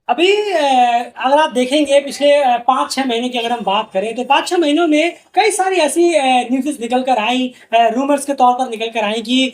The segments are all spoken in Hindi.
अभी अगर आप देखेंगे पिछले 5-6 महीने की अगर हम बात करें तो 5-6 महीनों में कई सारी ऐसी न्यूज़ निकल कर आई, रूमर्स के तौर पर निकल कर आई कि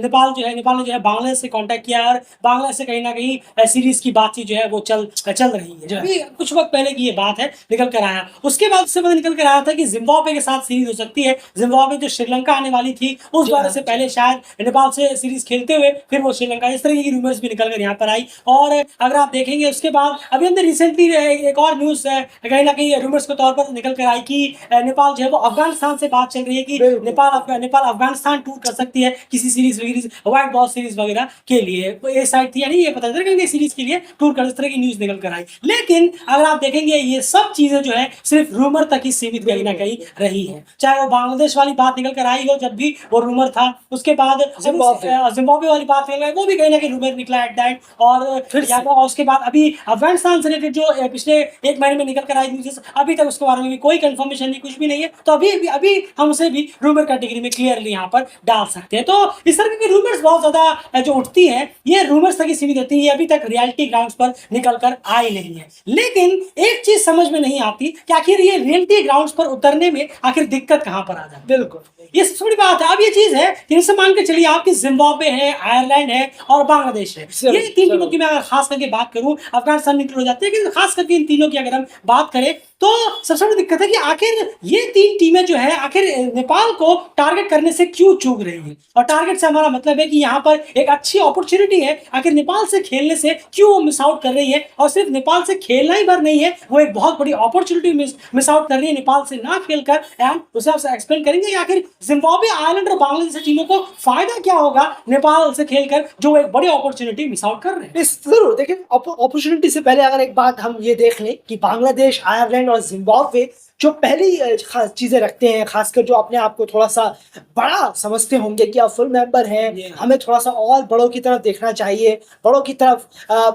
नेपाल ने जो है बांग्लादेश से कांटेक्ट किया और बांग्लादेश से कहीं न कहीं सीरीज़ की बातचीत जो है वो चल रही है। जो अभी कुछ वक़्त पहले की ये बात है, निकल कर आया। उसके बाद उससे पता निकल कर आया था कि ज़िम्बाब्वे के साथ सीरीज़ हो सकती है। ज़िम्बाब्वे जो श्रीलंका आने वाली थी, उस दौरे से पहले शायद नेपाल से सीरीज़ खेलते हुए फिर वो श्रीलंका, इस तरह की रूमर्स भी निकल कर यहाँ पर आई। और अगर आप देखेंगे उसके बाद अभी हमने रिसेंटली एक और न्यूज़ कहीं न कहीं रूमर्स के तौर पर निकल कर आई कि नेपाल जो है वो अफ़गानिस्तान से बात चल रही है कि नेपाल अफ़गानिस्तान टूर कर सकती है किसी सीरीज़ वगैरह, व्हाइट बॉल सीरीज़ वगैरह के लिए। तो ये साइड थी, यानी ये पता चला कि सीरीज़ के लिए टूर कर, इस तरह की न्यूज़ निकल कर आई। लेकिन अगर आप देखेंगे ये सब चीज़ें जो है सिर्फ रूमर तक ही सीमित कहीं न कहीं रही है। चाहे वो बांग्लादेश वाली बात निकल कर आई हो, जब भी वो रूमर था, उसके बाद ज़िम्बाब्वे वाली बात निकल आई, वो भी कहीं न कहीं रूमर निकला एट दैट। और फिर उसके बाद अभी अफगानिस्तान से रिलेटेड जो पिछले 1 महीने में निकल कर आई न्यूज़, अभी तक उसके बारे में भी कोई कंफर्मेशन नहीं, कुछ भी नहीं है। तो अभी हम उसे भी रूमर कैटेगरी में क्लियरली यहाँ पर डाल सकते हैं। तो इस तरह की रूमर्स बहुत ज़्यादा जो उठती हैं, ये रूमर्स तक ही सीमित रहती है, ये अभी तक रियलिटी ग्राउंड्स पर निकल कर आई नहीं है। लेकिन एक चीज़ समझ में नहीं आती कि आखिर ये रियलिटी ग्राउंड्स पर उतरने में आखिर दिक्कत कहाँ पर आ जाती है। बिल्कुल, ये सबसे बड़ी बात है। अब ये चीज़ है कि जैसे मान के चलिए आपकी ज़िम्बाब्वे है, आयरलैंड है और बांग्लादेश है। ये 3 टीमों की मैं अगर खास करके बात करूँ, अफगानिस्तान इंक्लूड हो जाती है, लेकिन खास करके इन तीनों की अगर हम बात करें तो सबसे बड़ी दिक्कत है कि आखिर ये 3 टीमें जो है आखिर नेपाल को टारगेट करने से क्यों चूक रही हैं। और टारगेट से हमारा मतलब है कि यहाँ पर एक अच्छी अपॉर्चुनिटी है, आखिर नेपाल से खेलने से क्यों वो मिस आउट कर रही है। और सिर्फ नेपाल से खेलना ही भर नहीं है, वो एक बहुत बड़ी अपॉर्चुनिटी मिस आउट कर रही है नेपाल से ना खेलकर। एंड उसे आप एक्सप्लेन करेंगे कि आखिर जिम्बाब्वे, आयरलैंड और बांग्लादेश टीमों को फायदा क्या होगा नेपाल से खेलकर, जो एक बड़ी अपॉर्चुनिटी मिस आउट कर रहे हैं। जरूर देखें, अपॉर्चुनिटी से पहले अगर एक बात हम ये देख लें कि बांग्लादेश, आयरलैंड और जिम्बाब्वे जो पहली चीजें रखते हैं, खासकर जो अपने आप को थोड़ा सा बड़ा समझते होंगे कि आप फुल मेंबर हैं, हमें थोड़ा सा और बड़ों की तरफ देखना चाहिए, बड़ों की तरफ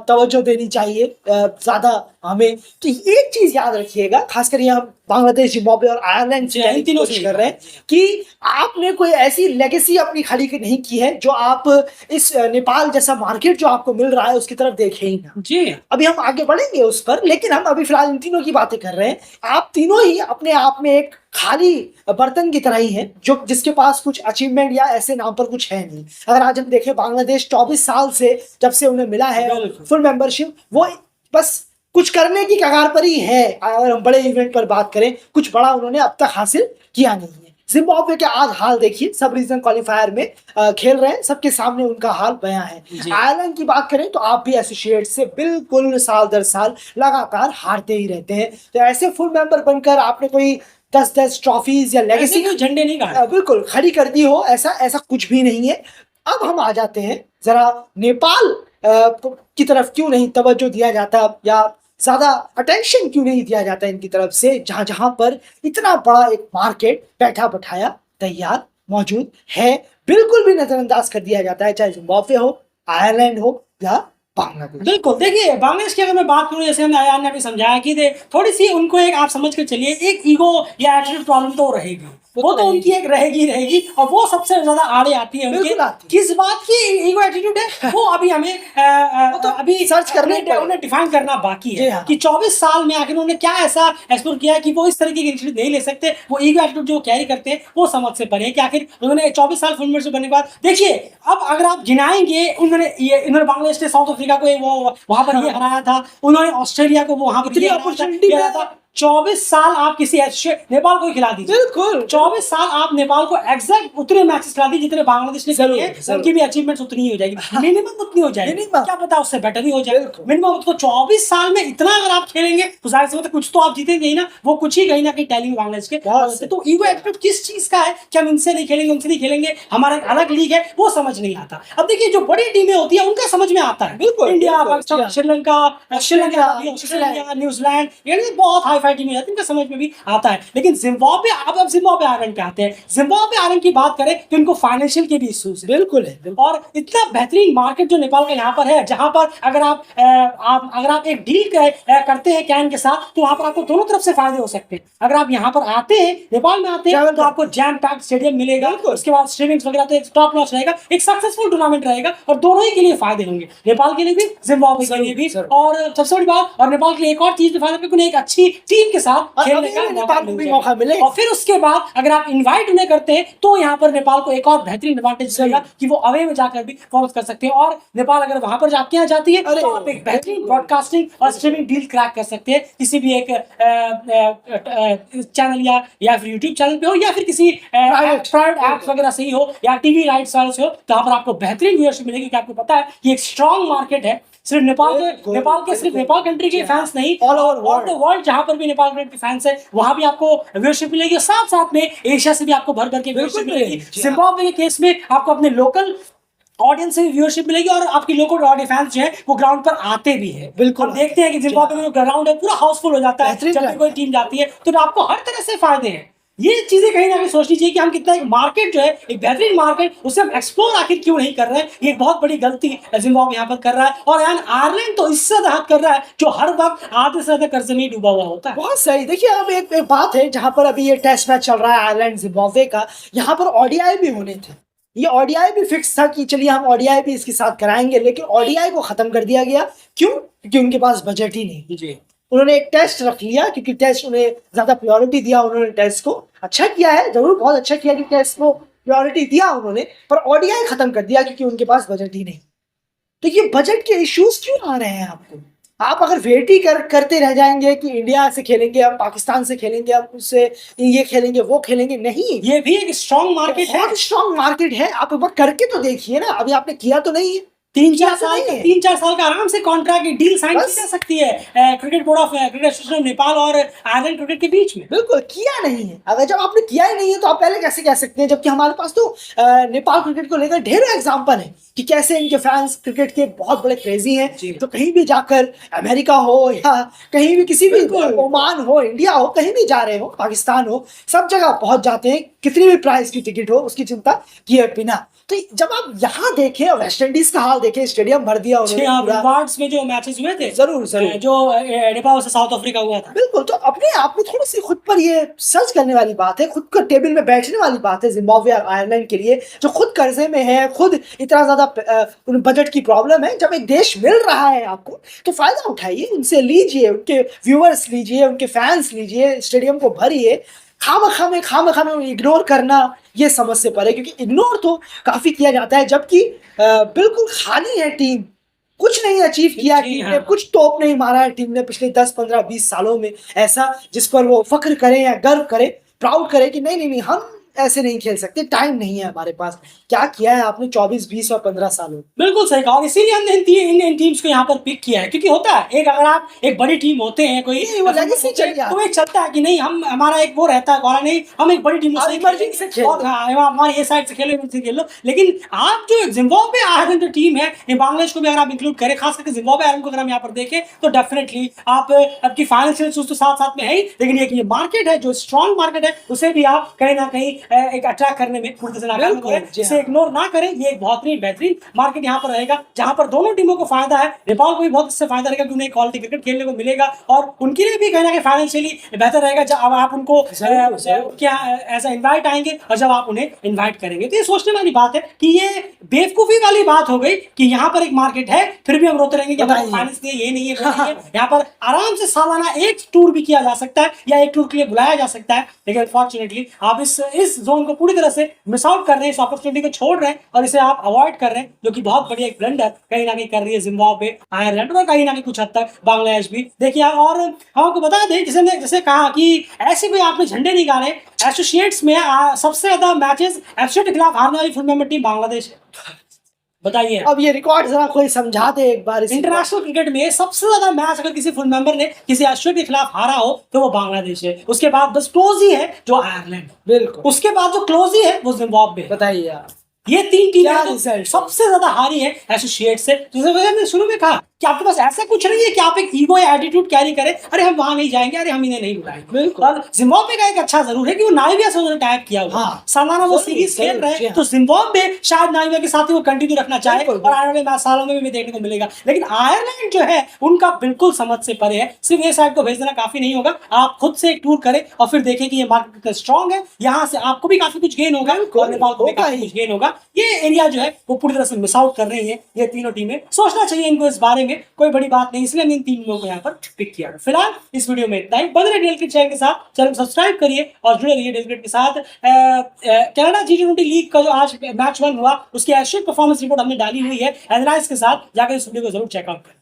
तवज्जो देनी चाहिए ज्यादा हमें। तो एक चीज याद रखिएगा, खासकर यहाँ बांग्लादेश, जिम्बाब्वे और आयरलैंड से इन तीनों कोशिश कर रहे हैं कि आपने कोई ऐसी लेगेसी अपनी खड़ी नहीं की है जो आप इस नेपाल जैसा मार्केट जो आपको मिल रहा है उसकी तरफ देखें ही ना। जी, अभी हम आगे बढ़ेंगे उस पर, लेकिन हम अभी फिलहाल इन तीनों की बातें कर रहे हैं। आप तीनों ही अपने आप में एक खाली बर्तन की तरह ही है, जो जिसके पास कुछ अचीवमेंट या ऐसे नाम पर कुछ है नहीं। अगर आज हम देखें, बांग्लादेश 24 साल से जब से उन्हें मिला है फुल मेंबरशिप, वो बस कुछ करने की कगार पर ही है। अगर हम बड़े इवेंट पर बात करें, कुछ बड़ा उन्होंने अब तक हासिल किया नहीं है। जिम्बाब्वे के आज हाल देखिए, सब रीजन क्वालिफायर में खेल रहे हैं, सबके सामने उनका हाल बयां है। आयरलैंड की बात करें तो आप भी एसोसिएट से बिल्कुल साल दर साल लगातार हारते ही रहते हैं। तो ऐसे फुल मेंबर बनकर आपने कोई 10-10 ट्रॉफीज या लेगेसी झंडे नहीं गाड़े, बिल्कुल खड़ी कर दी हो, ऐसा कुछ भी नहीं है। अब हम आ जाते हैं जरा नेपाल की तरफ, क्यों नहीं तवज्जो दिया जाता या ज्यादा अटेंशन क्यों नहीं दिया जाता इनकी तरफ से, जहां पर इतना बड़ा एक मार्केट बैठा बैठाया तैयार मौजूद है, बिल्कुल भी नजरअंदाज कर दिया जाता है, चाहे जिम्बाब्वे हो, आयरलैंड हो या बांग्लादेश। बिल्कुल, देखिए बांग्लादेश की अगर मैं बात करूं, जैसे हमने अयान ने भी समझाया कि थोड़ी सी उनको एक आप समझ कर चलिए एक ईगो या एटीट्यूड प्रॉब्लम तो रहेगी, वो तो उनकी एक रहेगी और वो सबसे ज्यादा आड़े आती है उनके। किस बात की ईगो एटीट्यूड है वो अभी हमें तो अभी सर्च करने उन्हें डिफाइन करना बाकी है कि 24 साल में आखिर उन्होंने क्या ऐसा एक्सप्लोर किया है कि वो इस तरह की एटीट्यूड नहीं ले सकते। वो ईगो एटीट्यूड जो कैरी करते हैं वो समझ से परे है कि आखिर उन्होंने 24 साल फुल मेंबरशिप बनने के बाद, देखिए अब अगर आप गिनाएंगे, इन्होंने बांग्लादेश ने साउथ अफ्रीका को वो वहां पर ये हराया था, उन्होंने ऑस्ट्रेलिया को वो वहां पर अपॉर्चुनिटी दिया था। 24 साल आप किसी नेपाल को खिला दीजिए, बिल्कुल 24 साल आप नेपाल को एग्जैक्ट उतने मैचेस खिला दीजिए जितने बांग्लादेश ने किए, उनकी भी अचीवमेंट्स उतनी ही हो जाएगी, मिनिमम उतनी हो जाएगी, क्या पता उससे बेटर ही हो जाए मिनिमम। तो 24 साल में इतना अगर आप खेलेंगे तो जाहिर सी बात है कुछ तो आप जीतेंगे ही ना, वो कुछ ही कहीं ना कहीं टैलेंट बांग्लादेश के। तो ईगो एटीट्यूड किस चीज का है कि हम इनसे नहीं खेलेंगे, उनसे नहीं खेलेंगे, हमारा एक अलग लीग है, वो समझ नहीं आता। अब देखिए जो बड़ी टीमें होती है उनका समझ में आता है, बिल्कुल India, Pakistan, Sri Lanka, Australia, New Zealand, ये बहुत हाई क्वालिफाइड टीम है, इनका समझ में भी आता है। लेकिन जिम्बाब्वे, अब जिम्बाब्वे आयरलैंड पे आते हैं। जिम्बाब्वे आयरलैंड की बात करें तो इनको फाइनेंशियल के भी इश्यूज है। बिल्कुल है, बिल्कुल। और इतना बेहतरीन मार्केट जो नेपाल का यहाँ पर है, जहां पर अगर आप एक डील करते हैं कैन के साथ, तो वहां पर आपको दोनों तरफ से फायदे हो सकते हैं। अगर आप यहाँ पर आते हैं, नेपाल में आते हैं, तो आपको जैम पैक्ड स्टेडियम मिलेगा, उसके बाद स्ट्रीमिंग्स वगैरह, तो एक टॉप नॉच रहेगा, एक सक्सेसफुल टूर्नामेंट रहेगा, और दोनों ही के लिए फायदे होंगे, नेपाल के लिए भी, जिम्बाब्वे के लिए भी। और सबसे बड़ी बात, और नेपाल के लिए एक और चीज भी फायदा, क्योंकि उन्हें एक अच्छी टीम के साथ खेलने का मौका मिलेगा। और फिर उसके बाद अगर आप इन्वाइट उन्हें करते हैं, तो यहाँ पर नेपाल को एक और बेहतरीन एडवांटेज रहेगा कि वो अवे में जाकर भी परफॉर्मेंस कर सकते हैं। और नेपाल अगर वहां पर आपके यहाँ जाती है, तो आप एक बेहतरीन ब्रॉडकास्टिंग और स्ट्रीमिंग डील क्रैक कर सकते हैं, किसी भी एक चैनल या फिर यूट्यूब चैनल पे हो, या फिर किसी प्राइवेट ऐप्स वगैरह से ही हो, या टीवी राइट्स वाले से हो, तो यहाँ पर आपको बेहतरीन व्यूअरशिप मिलेगी। क्योंकि आपको पता है कि एक स्ट्रॉन्ग मार्केट है, सिर्फ सिर्फ नेपाल कंट्री के फैंस नहीं, ऑल ओवर द वर्ल्ड जहां पर भी नेपाल कंट्री के फैंस है, वहां भी आपको व्यूअरशिप मिलेगी। और साथ साथ में एशिया से भी आपको भर भर के व्यूअरशिप मिलेगी। जिम्बाब्वे के केस में आपको अपने लोकल ऑडियंस से भी व्यूअरशिप मिलेगी, और आपकी लोकल ऑडियंस फैंस जो है वो ग्राउंड पर आते भी है। बिल्कुल, हम देखते हैं कि जिम्बाब्वे में ग्राउंड है पूरा हाउसफुल हो जाता है जब भी कोई टीम जाती है, तो आपको हर तरह से फायदे हैं। ये चीजें कहीं ना कहीं सोचनी चाहिए कि हम कितना एक मार्केट जो है, एक बेहतरीन मार्केट, उसे हम एक्सप्लोर आखिर क्यों नहीं कर रहे हैं। ये एक बहुत बड़ी गलती जिम्बाब्वे यहाँ पर कर रहा है। और आयरलैंड तो इससे राहत कर रहा है, जो हर वक्त आधे से ज्यादा कर्ज में डूबा हुआ होता है। बहुत सही। देखिए, अब एक बात है, जहां पर अभी ये टेस्ट मैच चल रहा है आयरलैंड जिम्बाब्वे का, यहाँ पर ओडीआई भी होने थे। ये ओडीआई भी फिक्स था कि चलिए हम ओडीआई भी इसके साथ कराएंगे, लेकिन ओडीआई को खत्म कर दिया गया। क्यों? क्योंकि उनके पास बजट ही नहीं। जी, उन्होंने एक टेस्ट रख लिया, क्योंकि टेस्ट उन्हें ज्यादा प्रायोरिटी दिया। उन्होंने टेस्ट को अच्छा किया है, जरूर बहुत अच्छा किया कि टेस्ट को प्रायोरिटी दिया उन्होंने, पर ओडीआई खत्म कर दिया क्योंकि उनके पास बजट ही नहीं। तो ये बजट के इश्यूज क्यों आ रहे हैं आपको? आप अगर वेट ही करते रह जाएंगे कि इंडिया से खेलेंगे, हम पाकिस्तान से खेलेंगे, हम उससे ये खेलेंगे, वो खेलेंगे, नहीं। ये भी एक स्ट्रॉन्ग मार्केट है, बहुत स्ट्रॉन्ग मार्केट है। आप एक बार करके तो देखिए ना, अभी आपने किया तो नहीं है। 3-4 साल का आराम से कॉन्ट्रैक्ट डील साइन की जा सकती है cricket board of cricket association Nepal और आयरलैंड क्रिकेट के बीच में। बिल्कुल किया नहीं है। अगर जब आपने किया ही नहीं है, तो आप पहले कैसे कह सकते हैं? जबकि हमारे पास तो नेपाल क्रिकेट को लेकर ढेरों एग्जांपल है कि कैसे इनके फैंस क्रिकेट के बहुत बड़े क्रेजी हैं। तो कहीं भी जाकर, अमेरिका हो या कहीं भी, किसी भी, ओमान हो, इंडिया हो, कहीं भी जा रहे हो, पाकिस्तान हो, सब जगह पहुंच जाते हैं, कितनी भी प्राइस की टिकट हो उसकी चिंता किए बिना। तो जब आप यहाँ देखें, वेस्ट इंडीज का हाल देखें, स्टेडियम भर दिया उन्होंने में जो मैचेस हुए थे, जरूर जो नेपाल से साउथ अफ्रीका हुआ था। बिल्कुल। तो अपने आप में थोड़ी सी खुद पर ये सर्च करने वाली बात है, खुद को टेबल में बैठने वाली बात है जिम्बाब्वे और आयरलैंड के लिए, जो खुद कर्जे में है, खुद इतना ज्यादा बजट की प्रॉब्लम है। जब एक देश मिल रहा है आपको, तो फायदा उठाइए, उनसे लीजिए, उनके व्यूअर्स लीजिए, उनके फैंस लीजिए, स्टेडियम को भरिए। खामखा में इग्नोर करना, ये समझ से परे, क्योंकि इग्नोर तो काफी किया जाता है, जबकि बिल्कुल खाली है टीम, कुछ नहीं अचीव किया टीम ने, कुछ टॉप नहीं मारा है टीम ने पिछले 10, 15, 20 सालों में, ऐसा जिस पर वो फख्र करे या गर्व करे, प्राउड करे कि नहीं, हम ऐसे नहीं खेल सकते, टाइम नहीं है हमारे पास। क्या किया है आपने 24, 20 और 15 सालों? बिल्कुल सही कहा, और इसीलिए हमने इन टीम्स को यहाँ पर पिक किया है, क्योंकि होता है एक, अगर आप एक बड़ी टीम होते हैं कोई, तो एक चलता है कि नहीं, हम हमारा एक वो रहता है, नहीं हम एक बड़ी टीम से हमारी ये साइड से खेलो। लेकिन आप जो जिम्बाब्वे आयरलैंड जो टीम है, बांग्लादेश को भी अगर आप इंक्लूड करें, खास करके जिम्बाब्वे आयरलैंड को अगर हम यहाँ पर देखें, तो डेफिनेटली आप आपकी फाइनेंशियल इश्यूज तो साथ साथ में है ही, लेकिन ये मार्केट है जो स्ट्रॉन्ग मार्केट है, उसे भी आप कहीं ना कहीं एक अट्रैक्ट करने में पूरी तरह से नाकाम हो गए, इसे इग्नोर ना करें। ये एक बहुत ही बेहतरीन मार्केट यहाँ पर रहेगा, जहां पर दोनों टीमों को फायदा है। नेपाल को भी बहुत इससे फायदा रहेगा कि उन्हें क्वालिटी क्रिकेट खेलने को मिलेगा, और उनके लिए भी कहीं ना कहीं फाइनेंशियली बेहतर रहेगा जब आप उनको क्या ऐसा इन्वाइट आएंगे, और जब आप उन्हें इन्वाइट करेंगे। तो ये सोचने वाली बात है कि ये बेवकूफी वाली बात हो गई कि यहाँ पर एक मार्केट है, फिर भी हम रोते रहेंगे कि हमारे फाइनेंस नहीं है, ये नहीं है। यहाँ पर आराम से सालाना एक टूर भी किया जा सकता है, या एक टूर के लिए बुलाया जा सकता है, लेकिन अनफॉर्चुनेटली आप इस जोन को पूरी तरह से मिस आउट कर रहे हैं, इस अपॉर्चुनिटी को छोड़ रहे हैं, और इसे आप अवॉइड कर रहे हैं, जो कि बहुत बड़ी एक ब्लंडर कहीं ना कहीं कर रही है जिम्बाब्वे, आयरलैंड और कहीं ना कहीं कुछ हद तक बांग्लादेश भी। देखिए, और हम आपको बता दें, जैसे कहा कि ऐसे कोई आपने झंडे नहीं गाने, एसोसिएट्स में सबसे ज्यादा मैचेस एसोसिएट के खिलाफ हारने वाली फुल मेंबर टीम बांग्लादेश है। बताइए, अब ये रिकॉर्ड जरा कोई समझा दे एक बार। इंटरनेशनल क्रिकेट में सबसे ज्यादा मैच अगर किसी फुल मेंबर ने किसी एसोसिएट के खिलाफ हारा हो, तो वो बांग्लादेश है। उसके बाद बस क्लोज ही है जो आयरलैंड, बिल्कुल, उसके बाद जो क्लोज ही है वो जिम्बाब्वे। बताइए आप। ये 3 टीमें क्या तो result? सबसे ज्यादा हारी है एसोसिएट से। जैसे मैंने शुरू में कहा कि आपके पास ऐसा कुछ नहीं है कि आप एक ईगो या एटीट्यूड कैरी करें, अरे हम वहां नहीं जाएंगे, अरे हम इन्हें नहीं बुलाएंगे। बिल्कुल। और जिम्बाब्वे का एक अच्छा जरूर है कि वो नाइविया से उन्होंने टैग किया हुआ। हाँ। सालाना वो जरूर, सीरीज खेल जरूर, रहे जी हैं, हाँ। तो जिम्बाब्वे शायद नाइविया के साथ ही वो कंटिन्यू रखना चाहे बिल्कुल, और आने वाले सालों में भी देखने को मिलेगा। लेकिन आयरलैंड जो है उनका बिल्कुल समझ से परे है। सिर्फ ये साइड को भेज देना काफी नहीं होगा, आप खुद से एक टूर करें और फिर देखें कि ये मार्केट कितना स्ट्रांग है। यहाँ से आपको भी काफी कुछ गेन होगा बिल्कुल, और नेपाल को भी होगा काफी ही। कुछ गेन होगा। ये एरिया जो है वो पूरी तरह से मिस आउट कर रही है ये तीनों टीमें। सोचना चाहिए इनको इस बारे में, कोई बड़ी बात नहीं, इसलिए हमने इन तीन लोगों को यहाँ पर पिक किया। फिलहाल इस वीडियो में इतना ही। बने रहिए डेल क्रिकेट चैनल के साथ, चैनल को सब्सक्राइब करिए और जुड़े रहिए डेल क्रिकेट के साथ। कनाडा G20 लीग का जो आज मैच 1 हुआ उसकी एशियन परफॉर्मेंस रिपोर्ट हमने डाली हुई है एनालाइज के साथ, जाकर इस वीडियो को जरूर चेकआउट करें।